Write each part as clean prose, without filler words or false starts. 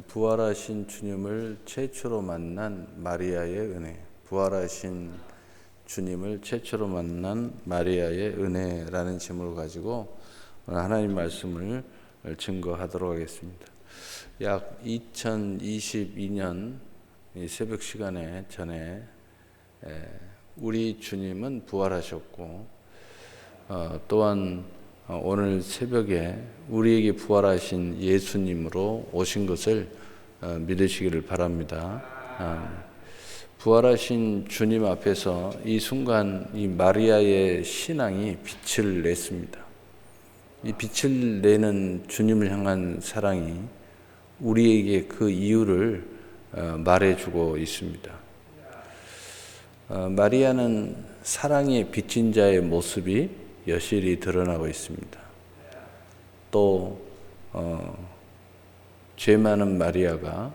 부활하신 주님을 최초로 만난 마리아의 은혜. 부활하신 주님을 최초로 만난 마리아의 은혜라는 제목을 가지고 오늘 하나님 말씀을 증거하도록 하겠습니다. 약 2022년 새벽 시간에 전에 우리 주님은 부활하셨고 또한 오늘 새벽에 우리에게 부활하신 예수님으로 오신 것을 믿으시기를 바랍니다. 부활하신 주님 앞에서 이 순간 이 마리아의 신앙이 빛을 냈습니다. 이 빛을 내는 주님을 향한 사랑이 우리에게 그 이유를 말해주고 있습니다. 마리아는 사랑의 빚진 자의 모습이 여실히 드러나고 있습니다. 또 죄 많은 마리아가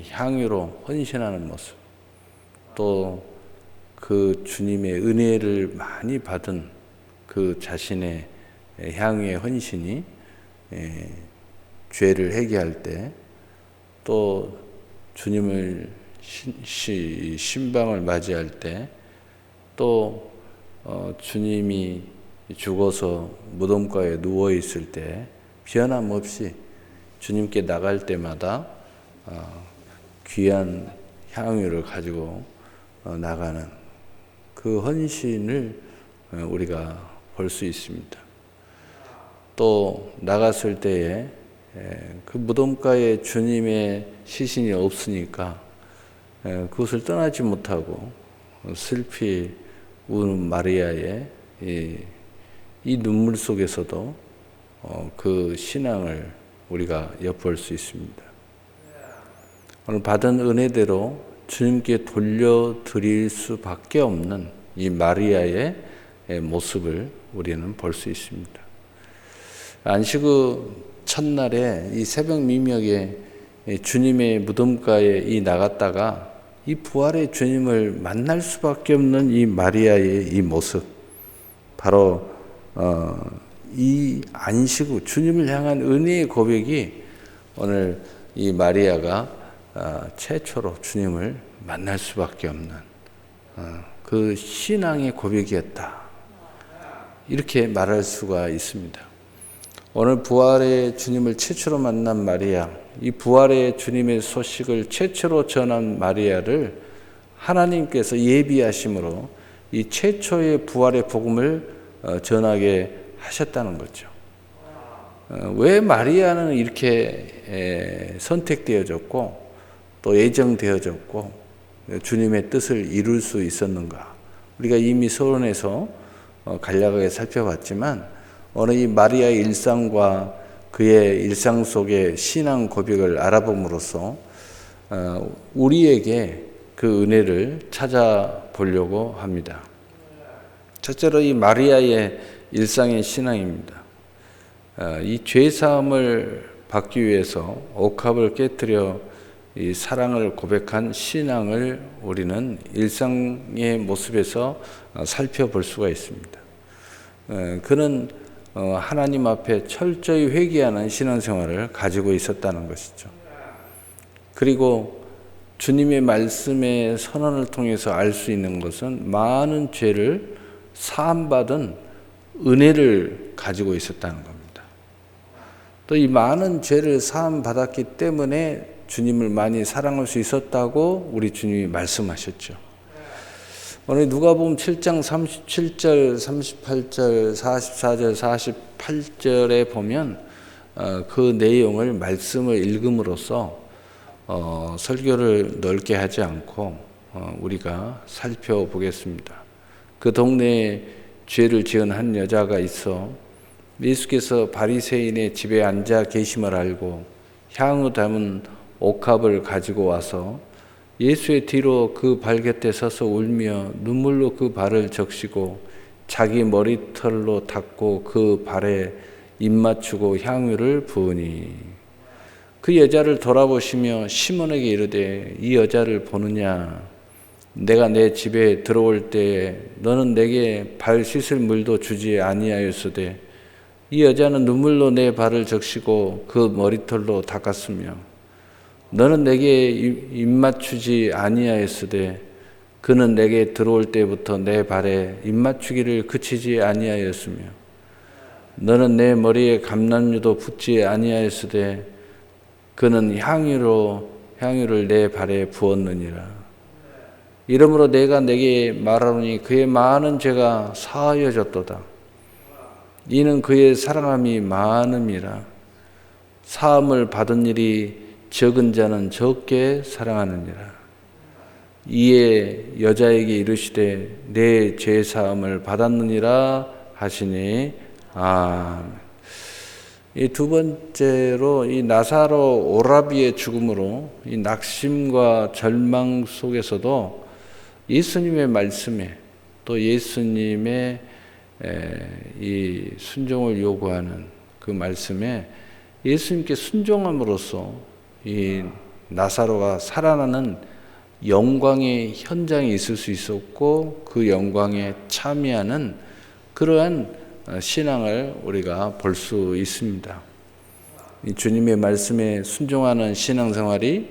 향유로 헌신하는 모습, 또 그 주님의 은혜를 많이 받은 그 자신의 향유의 헌신이 죄를 회개할 때, 또 주님을 신방을 맞이할 때, 또 주님이 죽어서 무덤가에 누워 있을 때 변함없이 주님께 나갈 때마다 귀한 향유를 가지고 나가는 그 헌신을 우리가 볼 수 있습니다. 또 나갔을 때에 그 무덤가에 주님의 시신이 없으니까 그것을 떠나지 못하고 슬피 우는 마리아의 이 눈물 속에서도 그 신앙을 우리가 엿볼 수 있습니다. 오늘 받은 은혜대로 주님께 돌려드릴 수밖에 없는 이 마리아의 모습을 우리는 볼 수 있습니다. 안식 후 첫날에 이 새벽 미명에 주님의 무덤가에 나갔다가 이 부활의 주님을 만날 수밖에 없는 이 마리아의 이 모습, 바로 이 안식 후 주님을 향한 은혜의 고백이 오늘 이 마리아가 최초로 주님을 만날 수밖에 없는 그 신앙의 고백이었다, 이렇게 말할 수가 있습니다. 오늘 부활의 주님을 최초로 만난 마리아, 이 부활의 주님의 소식을 최초로 전한 마리아를 하나님께서 예비하심으로 이 최초의 부활의 복음을 전하게 하셨다는 거죠. 왜 마리아는 이렇게 선택되어졌고 또 예정되어졌고 주님의 뜻을 이룰 수 있었는가? 우리가 이미 서론에서 간략하게 살펴봤지만 오늘 이 마리아의 일상과 그의 일상 속의 신앙 고백을 알아봄으로써 우리에게 그 은혜를 찾아보려고 합니다. 첫째로 이 마리아의 일상의 신앙입니다. 이 죄사함을 받기 위해서 옥합을 깨뜨려 이 사랑을 고백한 신앙을 우리는 일상의 모습에서 살펴볼 수가 있습니다. 그는 하나님 앞에 철저히 회개하는 신앙생활을 가지고 있었다는 것이죠. 그리고 주님의 말씀의 선언을 통해서 알 수 있는 것은 많은 죄를 사함받은 은혜를 가지고 있었다는 겁니다. 또 이 많은 죄를 사함받았기 때문에 주님을 많이 사랑할 수 있었다고 우리 주님이 말씀하셨죠. 오늘 누가복음 7장 37절, 38절, 44절, 48절에 보면 그 내용을 말씀을 읽음으로써 설교를 넓게 하지 않고 우리가 살펴보겠습니다. 그 동네에 죄를 지은 한 여자가 있어 예수께서 바리새인의 집에 앉아 계심을 알고 향유 담은 옥합을 가지고 와서 예수의 뒤로 그 발 곁에 서서 울며 눈물로 그 발을 적시고 자기 머리털로 닦고 그 발에 입 맞추고 향유를 부으니 그 여자를 돌아보시며 시몬에게 이르되 이 여자를 보느냐? 내가 내 집에 들어올 때 너는 내게 발 씻을 물도 주지 아니하였으되 이 여자는 눈물로 내 발을 적시고 그 머리털로 닦았으며 너는 내게 입맞추지 아니하였으되 그는 내게 들어올 때부터 내 발에 입맞추기를 그치지 아니하였으며 너는 내 머리에 감람유도 붓지 아니하였으되 그는 향유를 내 발에 부었느니라. 이러므로 내가 내게 말하노니 그의 많은 죄가 사하여졌도다. 이는 그의 사랑함이 많음이라. 사함을 받은 일이 적은 자는 적게 사랑하느니라. 이에 여자에게 이르시되 내 죄 사함을 받았느니라 하시니 아멘. 이 두 번째로 이 나사로 오라비의 죽음으로 이 낙심과 절망 속에서도 예수님의 말씀에 또 예수님의 이 순종을 요구하는 그 말씀에 예수님께 순종함으로써 이 나사로가 살아나는 영광의 현장에 있을 수 있었고 그 영광에 참여하는 그러한 신앙을 우리가 볼 수 있습니다. 주님의 말씀에 순종하는 신앙생활이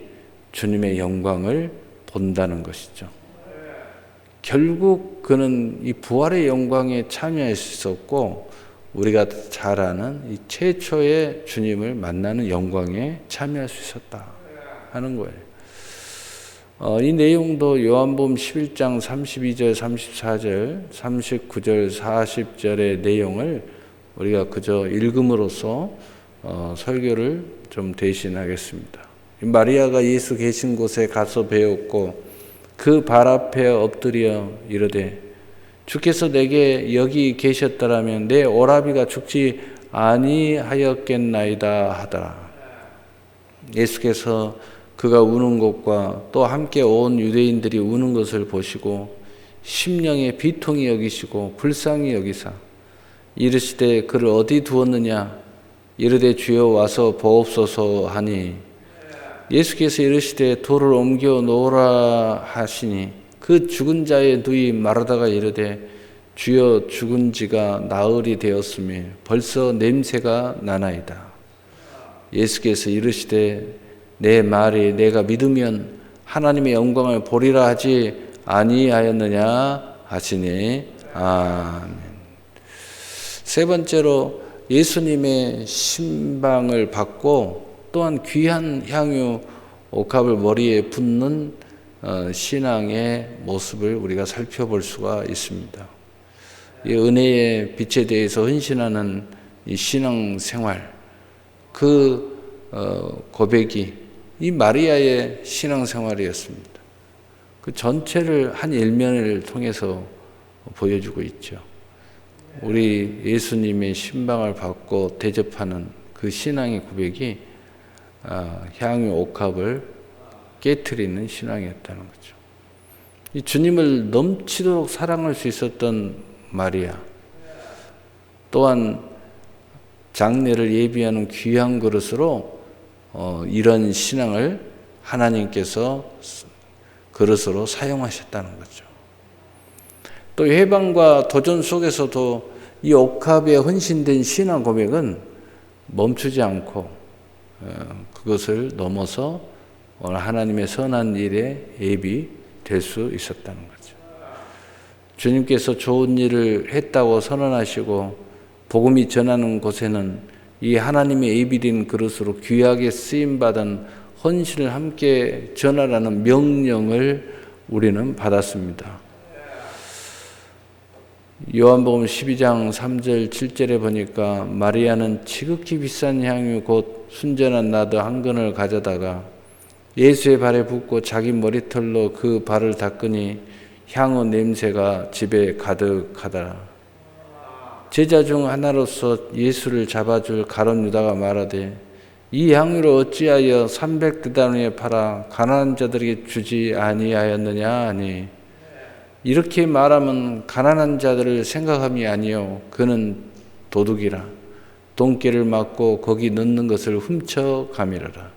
주님의 영광을 본다는 것이죠. 결국 그는 이 부활의 영광에 참여할 수 있었고 우리가 잘 아는 이 최초의 주님을 만나는 영광에 참여할 수 있었다 하는 거예요. 이 내용도 요한복음 11장 32절, 34절, 39절, 40절의 내용을 우리가 그저 읽음으로써 설교를 좀 대신하겠습니다. 마리아가 예수 계신 곳에 가서 배웠고 그 발 앞에 엎드려 이르되 주께서 내게 여기 계셨더라면 내 오라비가 죽지 아니하였겠나이다 하더라. 예수께서 그가 우는 것과 또 함께 온 유대인들이 우는 것을 보시고 심령의 비통이 여기시고 불쌍히 여기사 이르시되 그를 어디 두었느냐 이르되 주여 와서 보옵소서 하니 예수께서 이르시되 돌을 옮겨 놓으라 하시니 그 죽은 자의 누이 마르다가 이르되 주여 죽은 지가 나흘이 되었으며 벌써 냄새가 나나이다. 예수께서 이르시되 내 말이 내가 믿으면 하나님의 영광을 보리라 하지 아니하였느냐 하시니 아멘. 세 번째로 예수님의 신방을 받고 또한 귀한 향유 옥합을 머리에 붓는 신앙의 모습을 우리가 살펴볼 수가 있습니다. 이 은혜의 빛에 대해서 헌신하는 이 신앙 생활, 그 고백이 이 마리아의 신앙생활이었습니다. 그 전체를 한 일면을 통해서 보여주고 있죠. 우리 예수님의 신방을 받고 대접하는 그 신앙의 고백이 향유 옥합을 깨트리는 신앙이었다는 거죠. 이 주님을 넘치도록 사랑할 수 있었던 마리아, 또한 장례를 예비하는 귀한 그릇으로 이런 신앙을 하나님께서 그릇으로 사용하셨다는 거죠. 또 해방과 도전 속에서도 이 옥합에 헌신된 신앙 고백은 멈추지 않고 그것을 넘어서 오늘 하나님의 선한 일에 예비될 수 있었다는 거죠. 주님께서 좋은 일을 했다고 선언하시고 복음이 전하는 곳에는 이 하나님의 예비된 그릇으로 귀하게 쓰임받은 헌신을 함께 전하라는 명령을 우리는 받았습니다. 요한복음 12장 3절 7절에 보니까 마리아는 지극히 비싼 향유 곧 순전한 나드 한 근을 가져다가 예수의 발에 붓고 자기 머리털로 그 발을 닦으니 향후 냄새가 집에 가득하더라. 제자 중 하나로서 예수를 잡아줄 가룟 유다가 말하되 이 향유를 어찌하여 300드나리에 팔아 가난한 자들에게 주지 아니하였느냐 하니 이렇게 말하면 가난한 자들을 생각함이 아니요 그는 도둑이라 돈깨를 맞고 거기 넣는 것을 훔쳐가미르라.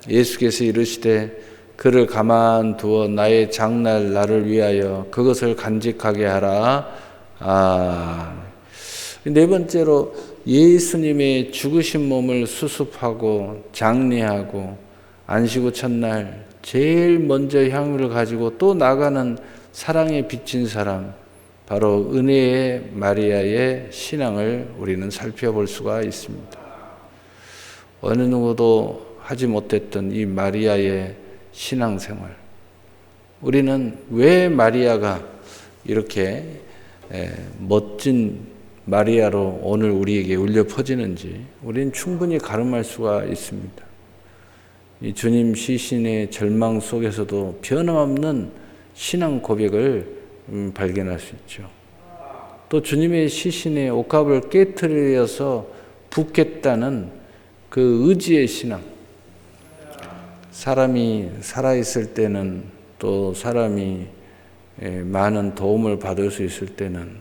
예수께서 이르시되 그를 가만두어 나의 장날 나를 위하여 그것을 간직하게 하라. 네 번째로 예수님의 죽으신 몸을 수습하고 장례하고 안식 후 첫날 제일 먼저 향유를 가지고 또 나가는 사랑에 비친 사람, 바로 은혜의 마리아의 신앙을 우리는 살펴볼 수가 있습니다. 어느 누구도 하지 못했던 이 마리아의 신앙생활, 우리는 왜 마리아가 이렇게 멋진 마리아로 오늘 우리에게 울려 퍼지는지 우리는 충분히 가늠할 수가 있습니다. 이 주님 시신의 절망 속에서도 변함없는 신앙 고백을 발견할 수 있죠. 또 주님의 시신의 옥합을 깨트려서 붓겠다는 그 의지의 신앙. 사람이 살아있을 때는, 또 사람이 많은 도움을 받을 수 있을 때는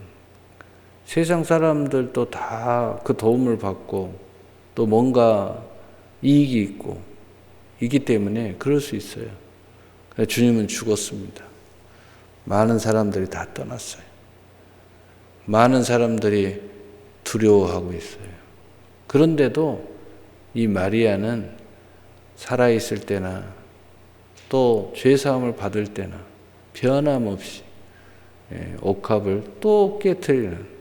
세상 사람들도 다 그 도움을 받고 또 뭔가 이익이 있고 이기 때문에 그럴 수 있어요. 주님은 죽었습니다. 많은 사람들이 다 떠났어요. 많은 사람들이 두려워하고 있어요. 그런데도 이 마리아는 살아있을 때나 또 죄사함을 받을 때나 변함없이 옥합을 또 깨트리는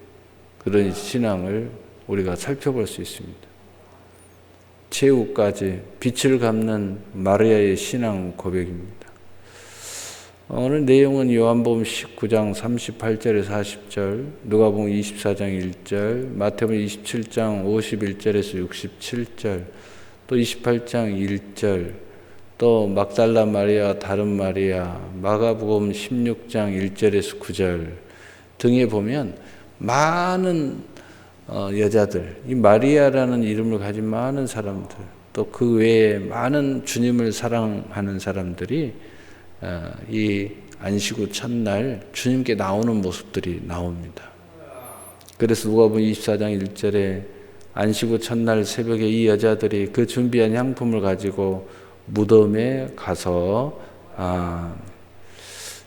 그런 신앙을 우리가 살펴볼 수 있습니다. 최후까지 빛을 갚는 마리아의 신앙 고백입니다. 오늘 내용은 요한복음 19장 38절에서 40절, 누가복음 24장 1절, 마태복음 27장 51절에서 67절, 또 28장 1절, 또 막달라 마리아, 다른 마리아, 마가복음 16장 1절에서 9절 등에 보면 많은 여자들, 이 마리아라는 이름을 가진 많은 사람들, 또 그 외에 많은 주님을 사랑하는 사람들이 이 안식 후 첫날 주님께 나오는 모습들이 나옵니다. 그래서 누가복음 24장 1절에 안식 후 첫날 새벽에 이 여자들이 그 준비한 향품을 가지고 무덤에 가서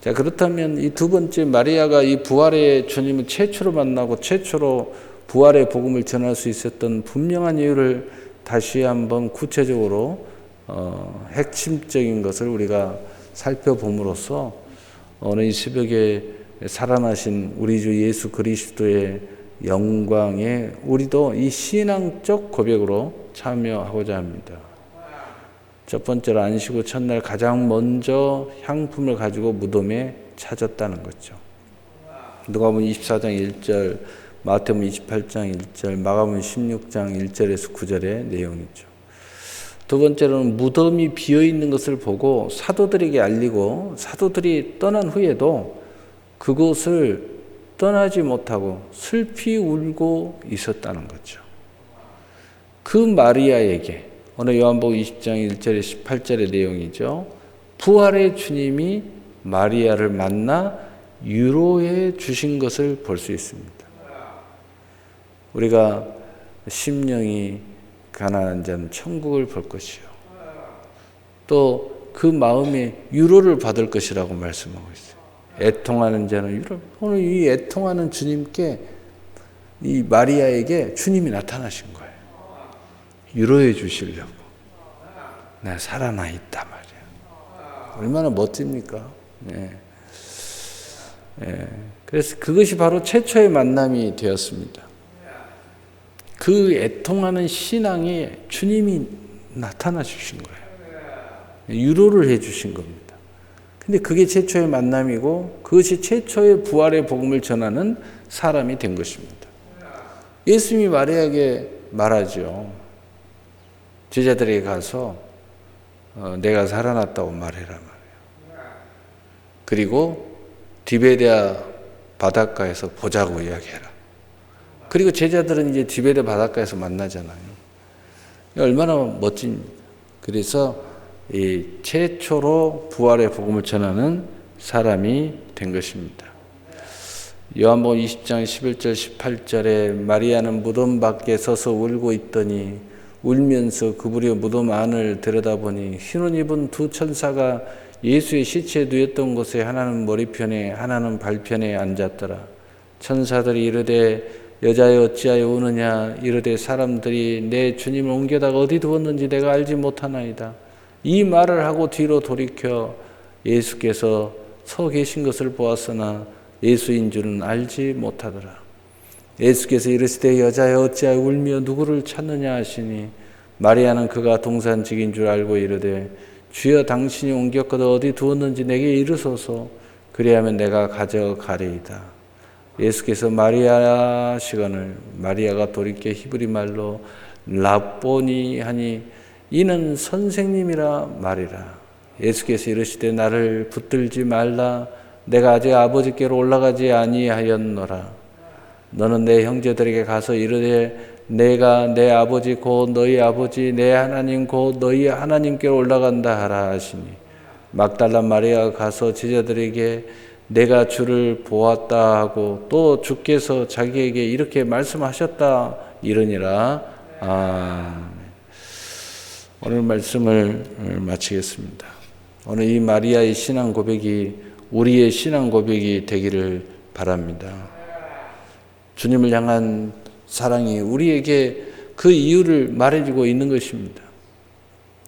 자, 그렇다면 이 두 번째 마리아가 이 부활의 주님을 최초로 만나고 최초로 부활의 복음을 전할 수 있었던 분명한 이유를 다시 한번 구체적으로 핵심적인 것을 우리가 살펴봄으로써 오늘 이 새벽에 살아나신 우리 주 예수 그리스도의 영광에 우리도 이 신앙적 고백으로 참여하고자 합니다. 첫 번째로 안식 후 첫날 가장 먼저 향품을 가지고 무덤에 찾았다는 거죠. 누가복음 24장 1절, 마태복음 28장 1절, 마가복음 16장 1절에서 9절의 내용이죠. 두 번째로는 무덤이 비어있는 것을 보고 사도들에게 알리고 사도들이 떠난 후에도 그곳을 떠나지 못하고 슬피 울고 있었다는 거죠. 그 마리아에게 오늘 요한복음 20장 1절에 18절의 내용이죠. 부활의 주님이 마리아를 만나 위로해 주신 것을 볼 수 있습니다. 우리가 심령이 가난한 자는 천국을 볼 것이요. 또 그 마음에 위로를 받을 것이라고 말씀하고 있어요. 애통하는 자는 위로. 오늘 이 애통하는 주님께, 이 마리아에게 주님이 나타나신 거예요. 위로해 주시려고. 내가 살아나 있단 말이야. 얼마나 멋집니까? 네. 네. 그래서 그것이 바로 최초의 만남이 되었습니다. 그 애통하는 신앙에 주님이 나타나 주신 거예요. 위로를 해 주신 겁니다. 근데 그게 최초의 만남이고 그것이 최초의 부활의 복음을 전하는 사람이 된 것입니다. 예수님이 마리아에게 말하죠. 제자들에게 가서 내가 살아났다고 말해라 말이에요. 그리고 디베랴 바닷가에서 보자고 이야기해라. 그리고 제자들은 이제 디베랴 바닷가에서 만나잖아요. 얼마나 멋진. 그래서 이 최초로 부활의 복음을 전하는 사람이 된 것입니다. 요한복음 20장 11절 18절에 마리아는 무덤 밖에 서서 울고 있더니 울면서 그부려 무덤 안을 들여다보니 흰옷 입은 두 천사가 예수의 시체에 누웠던 곳에 하나는 머리편에 하나는 발편에 앉았더라. 천사들이 이르되 여자여 어찌하여 우느냐. 이르되 사람들이 내 주님을 옮겨다가 어디 두었는지 내가 알지 못하나이다. 이 말을 하고 뒤로 돌이켜 예수께서 서 계신 것을 보았으나 예수인 줄은 알지 못하더라. 예수께서 이르시되 여자여 어찌하여 울며 누구를 찾느냐 하시니 마리아는 그가 동산직인 줄 알고 이르되 주여 당신이 옮겼거든 어디 두었는지 내게 이르소서 그리하면 내가 가져가리이다. 예수께서 마리아 시간을 마리아가 돌이켜 히브리 말로 라보니 하니 이는 선생님이라 말이라. 예수께서 이르시되 나를 붙들지 말라 내가 아직 아버지께로 올라가지 아니하였노라. 너는 내 형제들에게 가서 이르되 내가 내 아버지 곧 너희 아버지 내 하나님 곧 너희 하나님께로 올라간다 하라 하시니 막달라 마리아가 가서 제자들에게 내가 주를 보았다 하고 또 주께서 자기에게 이렇게 말씀하셨다 이르니라. 오늘 말씀을 마치겠습니다. 오늘 이 마리아의 신앙 고백이 우리의 신앙 고백이 되기를 바랍니다. 주님을 향한 사랑이 우리에게 그 이유를 말해주고 있는 것입니다.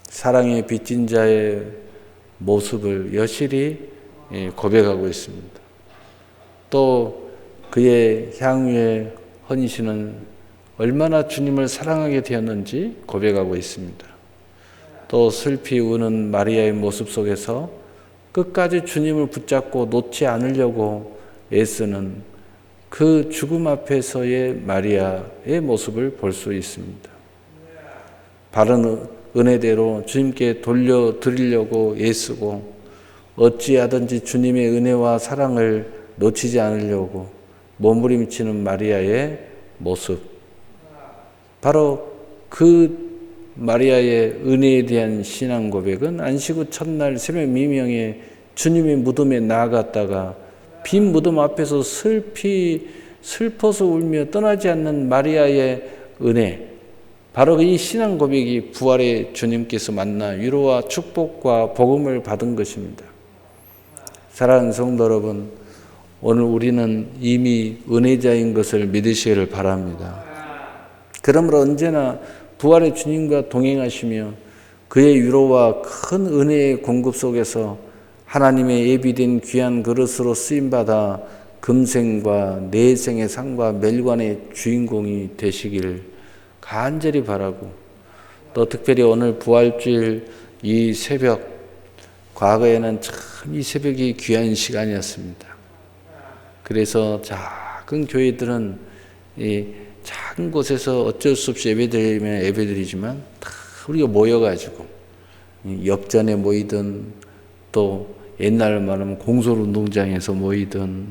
사랑의 빚진 자의 모습을 여실히 고백하고 있습니다. 또 그의 향유의 헌신은 얼마나 주님을 사랑하게 되었는지 고백하고 있습니다. 또 슬피 우는 마리아의 모습 속에서 끝까지 주님을 붙잡고 놓지 않으려고 애쓰는 그 죽음 앞에서의 마리아의 모습을 볼 수 있습니다. 바른 은혜대로 주님께 돌려드리려고 애쓰고 어찌하든지 주님의 은혜와 사랑을 놓치지 않으려고 몸부림치는 마리아의 모습, 바로 그 마리아의 은혜에 대한 신앙 고백은 안식 후 첫날 새벽 미명에 주님의 무덤에 나아갔다가 빈 무덤 앞에서 슬퍼서 울며 떠나지 않는 마리아의 은혜, 바로 이 신앙 고백이 부활의 주님께서 만나 위로와 축복과 복음을 받은 것입니다. 사랑하는 성도 여러분, 오늘 우리는 이미 은혜자인 것을 믿으시기를 바랍니다. 그러므로 언제나 부활의 주님과 동행하시며 그의 위로와 큰 은혜의 공급 속에서 하나님의 예비된 귀한 그릇으로 쓰임받아 금생과 내생의 상과 멸관의 주인공이 되시기를 간절히 바라고, 또 특별히 오늘 부활주일 이 새벽, 과거에는 참 이 새벽이 귀한 시간이었습니다. 그래서 작은 교회들은 이 작은 곳에서 어쩔 수 없이 예배드리면 예배드리지만 다 우리가 모여가지고 역전에 모이든 또 옛날 말하면 공설운동장에서 모이든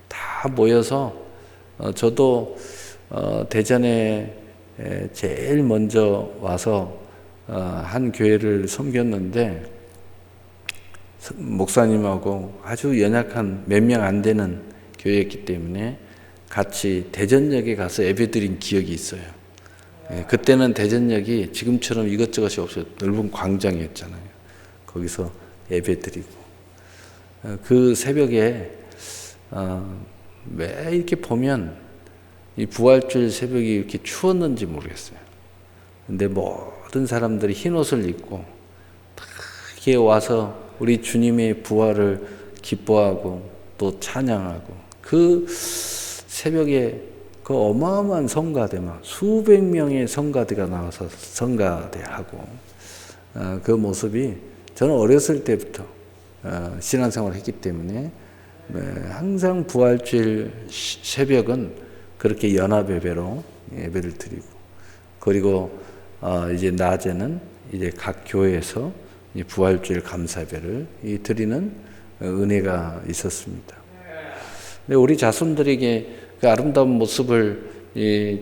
다 모여서 저도 대전에 제일 먼저 와서 한 교회를 섬겼는데 목사님하고 아주 연약한 몇 명 안 되는 교회였기 때문에 같이 대전역에 가서 예배드린 기억이 있어요. 그때는 대전역이 지금처럼 이것저것이 없어요. 넓은 광장이었잖아요. 거기서 예배드리고 그 새벽에 왜 이렇게 보면 이 부활주일 새벽이 이렇게 추웠는지 모르겠어요. 근데 모든 사람들이 흰 옷을 입고 다 이렇게 와서 우리 주님의 부활을 기뻐하고 또 찬양하고, 그 새벽에 그 어마어마한 성가대, 막 수백 명의 성가대가 나와서 성가대하고, 그 모습이 저는 어렸을 때부터 신앙생활을 했기 때문에 항상 부활주일 새벽은 그렇게 연합예배로 예배를 드리고, 그리고 이제 낮에는 이제 각 교회에서 부활주일 감사예배를 드리는 은혜가 있었습니다. 근데 우리 자손들에게 그 아름다운 모습을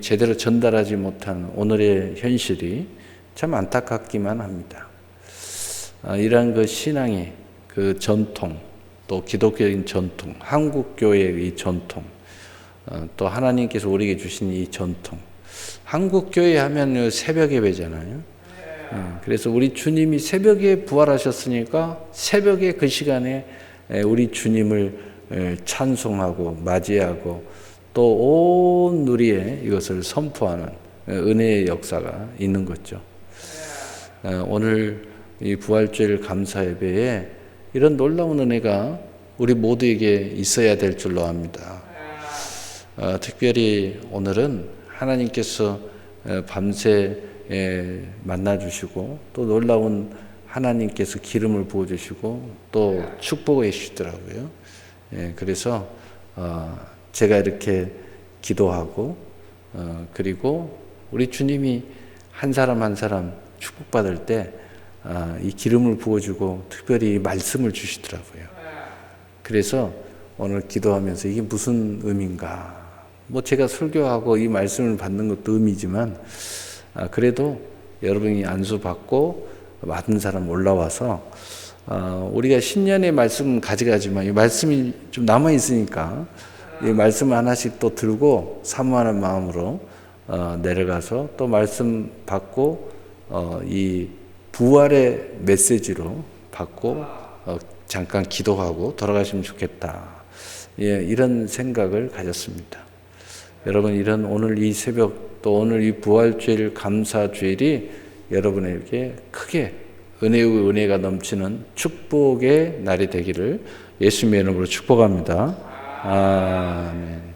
제대로 전달하지 못한 오늘의 현실이 참 안타깝기만 합니다. 이러한 그 신앙의 그 전통, 또 기독교적인 전통, 한국교회의 이 전통, 또 하나님께서 우리에게 주신 이 전통, 한국교회 하면 새벽 예배잖아요. 그래서 우리 주님이 새벽에 부활하셨으니까 새벽에 그 시간에 우리 주님을 찬송하고 맞이하고 또 온 누리에 이것을 선포하는 은혜의 역사가 있는 거죠. 오늘 이 부활주일 감사 예배에 이런 놀라운 은혜가 우리 모두에게 있어야 될 줄로 압니다. 특별히 오늘은 하나님께서 밤새 만나주시고 또 놀라운 하나님께서 기름을 부어주시고 또 축복해 주시더라고요. 그래서 제가 이렇게 기도하고 그리고 우리 주님이 한 사람 한 사람 축복받을 때 이 기름을 부어주고 특별히 말씀을 주시더라고요. 그래서 오늘 기도하면서 이게 무슨 의미인가? 뭐 제가 설교하고 이 말씀을 받는 것도 의미지만 그래도 여러분이 안수 받고 받은 사람 올라와서 우리가 신년의 말씀 가져가지만 이 말씀이 좀 남아 있으니까 이 말씀 하나씩 또 들고 사모하는 마음으로 내려가서 또 말씀 받고 이 부활의 메시지로 받고 잠깐 기도하고 돌아가시면 좋겠다. 이런 생각을 가졌습니다. 여러분 이런 오늘 이 새벽 또 오늘 이 부활주일 감사주일이 여러분에게 크게 은혜의 은혜가 넘치는 축복의 날이 되기를 예수님의 이름으로 축복합니다. 아멘.